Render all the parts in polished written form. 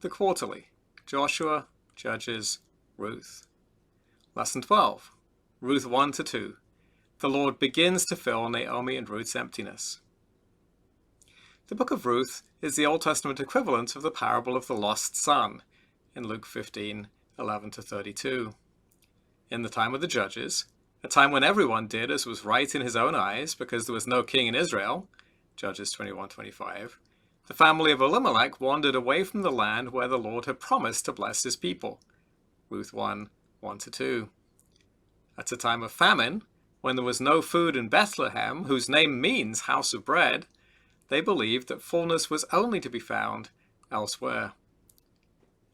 The Quarterly, Joshua, Judges, Ruth. Lesson 12, Ruth 1-2. The Lord begins to fill Naomi and Ruth's emptiness. The book of Ruth is the Old Testament equivalent of the parable of the lost son in Luke 15:11-32. In the time of the Judges, a time when everyone did as was right in his own eyes because there was no king in Israel, Judges 21:25, the family of Elimelech wandered away from the land where the Lord had promised to bless his people, Ruth 1:1-2. At a time of famine, when there was no food in Bethlehem, whose name means house of bread, they believed that fullness was only to be found elsewhere.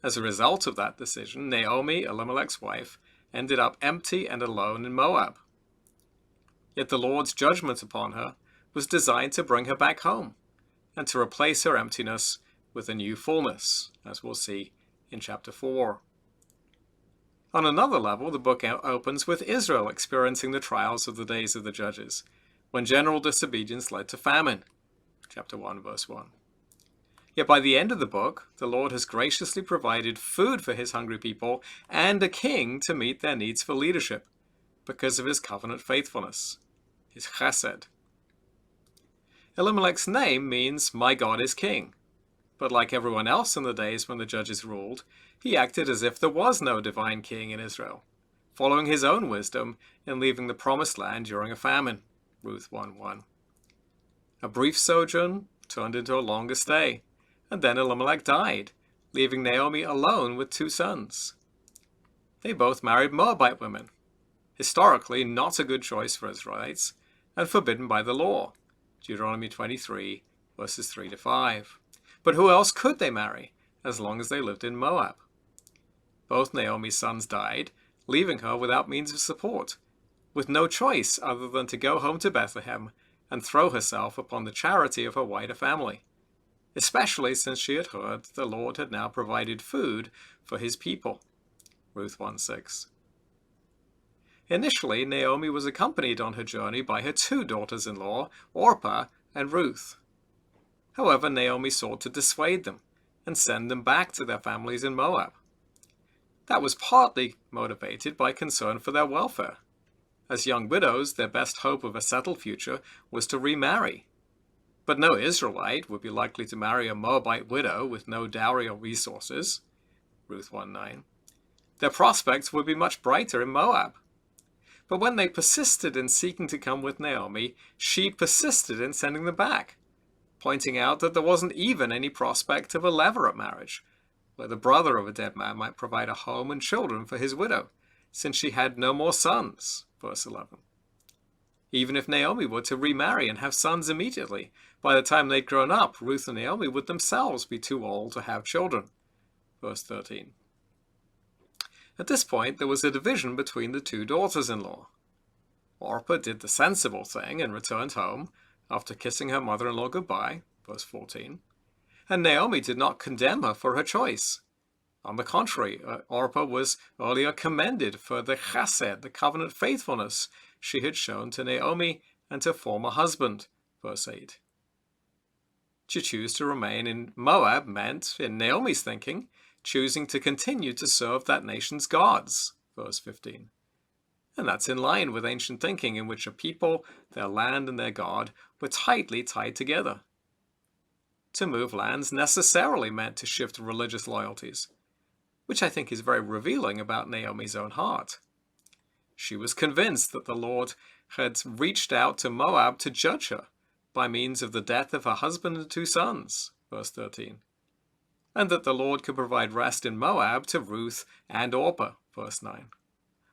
As a result of that decision, Naomi, Elimelech's wife, ended up empty and alone in Moab. Yet the Lord's judgment upon her was designed to bring her back home and to replace her emptiness with a new fullness, as we'll see in chapter 4. On another level, the book opens with Israel experiencing the trials of the days of the Judges, when general disobedience led to famine, chapter 1, verse 1. Yet by the end of the book, the Lord has graciously provided food for his hungry people and a king to meet their needs for leadership because of his covenant faithfulness, his chesed. Elimelech's name means, "My God is king," but like everyone else in the days when the Judges ruled, he acted as if there was no divine king in Israel, following his own wisdom in leaving the promised land during a famine, Ruth 1:1. A brief sojourn turned into a longer stay, and then Elimelech died, leaving Naomi alone with 2 sons. They both married Moabite women, historically not a good choice for Israelites, and forbidden by the law, Deuteronomy 23, verses 3-5. But who else could they marry, as long as they lived in Moab? Both Naomi's sons died, leaving her without means of support, with no choice other than to go home to Bethlehem and throw herself upon the charity of her wider family, especially since she had heard that the Lord had now provided food for his people, Ruth 1:6. Initially, Naomi was accompanied on her journey by her 2 daughters-in-law, Orpah and Ruth. However, Naomi sought to dissuade them and send them back to their families in Moab. That was partly motivated by concern for their welfare. As young widows, their best hope of a settled future was to remarry. But no Israelite would be likely to marry a Moabite widow with no dowry or resources, Ruth 1:9. Their prospects would be much brighter in Moab. But when they persisted in seeking to come with Naomi, she persisted in sending them back, pointing out that there wasn't even any prospect of a levirate marriage, where the brother of a dead man might provide a home and children for his widow, since she had no more sons, verse 11. Even if Naomi were to remarry and have sons immediately, by the time they'd grown up, Ruth and Naomi would themselves be too old to have children, verse 13. At this point, there was a division between the 2 daughters-in-law. Orpah did the sensible thing and returned home after kissing her mother-in-law goodbye, verse 14. And Naomi did not condemn her for her choice. On the contrary, Orpah was earlier commended for the chesed, the covenant faithfulness she had shown to Naomi and her former husband, verse 8. To choose to remain in Moab meant, in Naomi's thinking, choosing to continue to serve that nation's gods, verse 15. And that's in line with ancient thinking in which a people, their land, and their God were tightly tied together. To move lands necessarily meant to shift religious loyalties, which I think is very revealing about Naomi's own heart. She was convinced that the Lord had reached out to Moab to judge her by means of the death of her husband and 2 sons, verse 13. And that the Lord could provide rest in Moab to Ruth and Orpah, verse 9.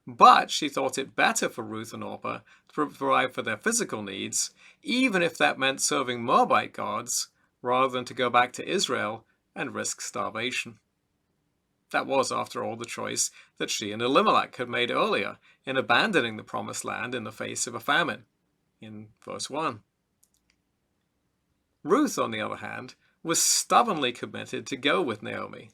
But she thought it better for Ruth and Orpah to provide for their physical needs, even if that meant serving Moabite gods, rather than to go back to Israel and risk starvation. That was, after all, the choice that she and Elimelech had made earlier in abandoning the promised land in the face of a famine, in verse 1. Ruth, on the other hand, was stubbornly committed to go with Naomi.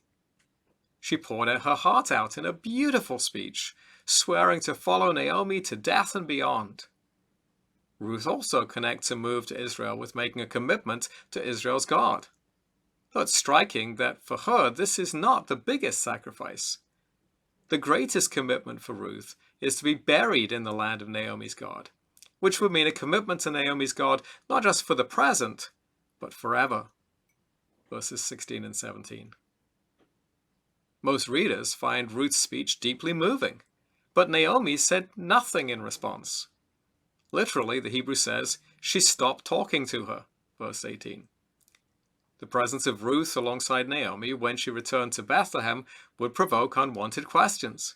She poured her heart out in a beautiful speech, swearing to follow Naomi to death and beyond. Ruth also connects a move to Israel with making a commitment to Israel's God. Though it's striking that for her this is not the biggest sacrifice. The greatest commitment for Ruth is to be buried in the land of Naomi's God, which would mean a commitment to Naomi's God not just for the present, but forever. Verses 16 and 17. Most readers find Ruth's speech deeply moving, but Naomi said nothing in response. Literally, the Hebrew says, she stopped talking to her. Verse 18. The presence of Ruth alongside Naomi when she returned to Bethlehem would provoke unwanted questions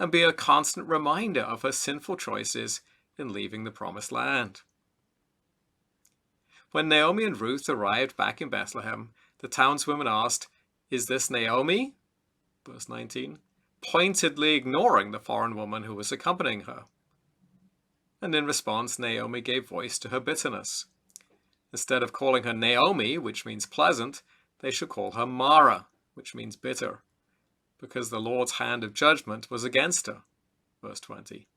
and be a constant reminder of her sinful choices in leaving the promised land. When Naomi and Ruth arrived back in Bethlehem, the townswomen asked, "Is this Naomi?" Verse 19, pointedly ignoring the foreign woman who was accompanying her. And in response, Naomi gave voice to her bitterness. Instead of calling her Naomi, which means pleasant, they should call her Mara, which means bitter, because the Lord's hand of judgment was against her. Verse 20.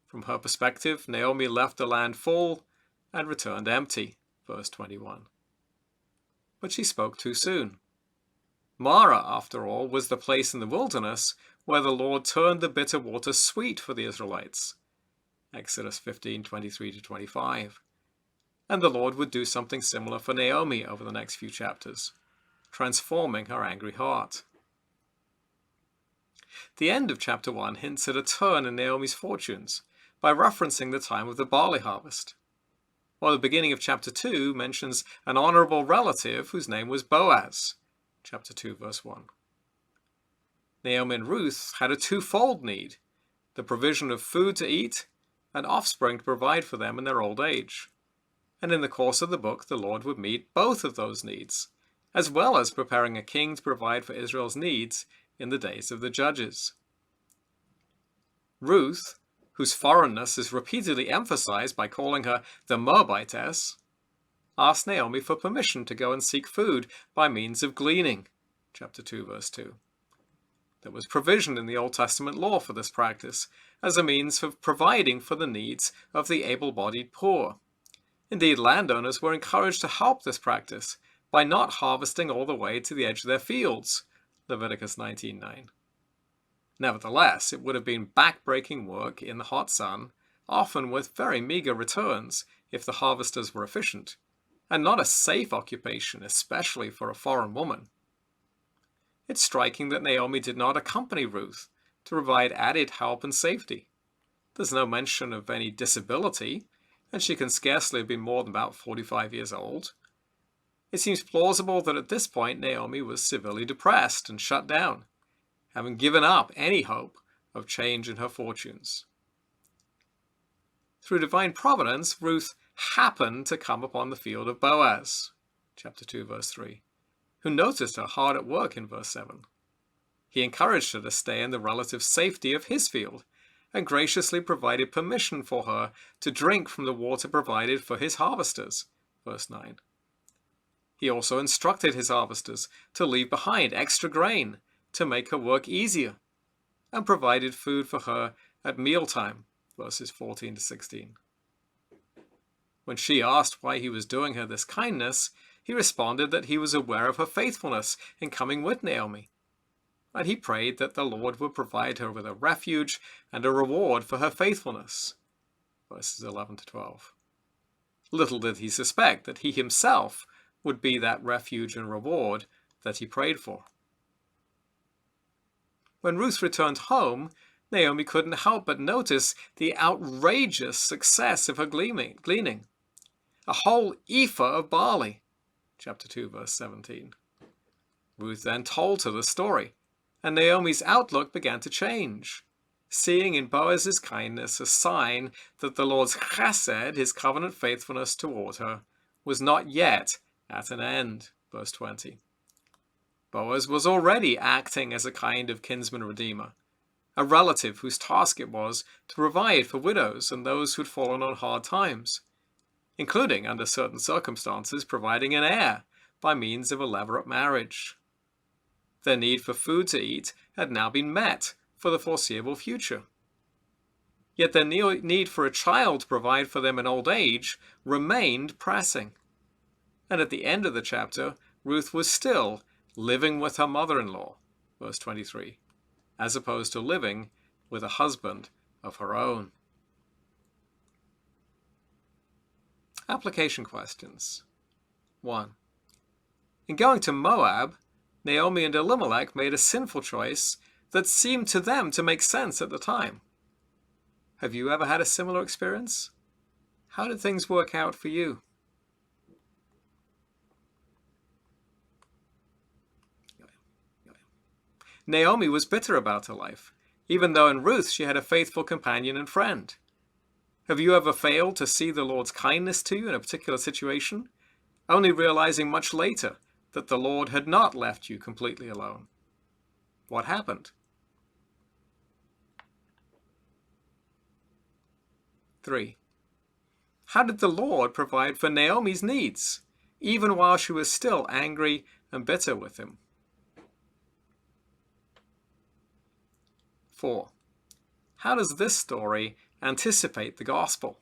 From her perspective, Naomi left the land full and returned empty. Verse 21. But she spoke too soon. Mara, after all, was the place in the wilderness where the Lord turned the bitter water sweet for the Israelites. Exodus 15:23-25. And the Lord would do something similar for Naomi over the next few chapters, transforming her angry heart. The end of chapter 1 hints at a turn in Naomi's fortunes by referencing the time of the barley harvest, while the beginning of chapter 2 mentions an honorable relative whose name was Boaz, chapter 2, verse 1. Naomi and Ruth had a twofold need, the provision of food to eat and offspring to provide for them in their old age. And in the course of the book, the Lord would meet both of those needs, as well as preparing a king to provide for Israel's needs in the days of the judges. Ruth, whose foreignness is repeatedly emphasized by calling her the Moabitess, asked Naomi for permission to go and seek food by means of gleaning, chapter 2, verse 2. There was provision in the Old Testament law for this practice as a means of providing for the needs of the able-bodied poor. Indeed, landowners were encouraged to help this practice by not harvesting all the way to the edge of their fields, Leviticus 19:9. Nevertheless, it would have been back-breaking work in the hot sun, often with very meager returns if the harvesters were efficient, and not a safe occupation, especially for a foreign woman. It's striking that Naomi did not accompany Ruth to provide added help and safety. There's no mention of any disability, and she can scarcely have been more than about 45 years old. It seems plausible that at this point Naomi was severely depressed and shut down, having given up any hope of change in her fortunes. Through divine providence, Ruth happened to come upon the field of Boaz, chapter 2, verse 3, who noticed her hard at work in verse 7. He encouraged her to stay in the relative safety of his field, and graciously provided permission for her to drink from the water provided for his harvesters, verse 9. He also instructed his harvesters to leave behind extra grain to make her work easier, and provided food for her at mealtime, verses 14-16. When she asked why he was doing her this kindness, he responded that he was aware of her faithfulness in coming with Naomi, and he prayed that the Lord would provide her with a refuge and a reward for her faithfulness, verses 11-12. Little did he suspect that he himself would be that refuge and reward that he prayed for. When Ruth returned home, Naomi couldn't help but notice the outrageous success of her gleaning. A whole ephah of barley, chapter 2, verse 17. Ruth then told her the story, and Naomi's outlook began to change, seeing in Boaz's kindness a sign that the Lord's chesed, his covenant faithfulness toward her, was not yet at an end, verse 20. Boaz was already acting as a kind of kinsman redeemer, a relative whose task it was to provide for widows and those who'd fallen on hard times, including, under certain circumstances, providing an heir by means of a levirate marriage. Their need for food to eat had now been met for the foreseeable future. Yet their need for a child to provide for them in old age remained pressing. And at the end of the chapter, Ruth was still living with her mother-in-law, verse 23, as opposed to living with a husband of her own. Application questions. 1. In going to Moab, Naomi and Elimelech made a sinful choice that seemed to them to make sense at the time. Have you ever had a similar experience? How did things work out for you? Naomi was bitter about her life, even though in Ruth she had a faithful companion and friend. Have you ever failed to see the Lord's kindness to you in a particular situation, only realizing much later that the Lord had not left you completely alone? What happened? 3. How did the Lord provide for Naomi's needs, even while she was still angry and bitter with him? 4. How does this story anticipate the gospel?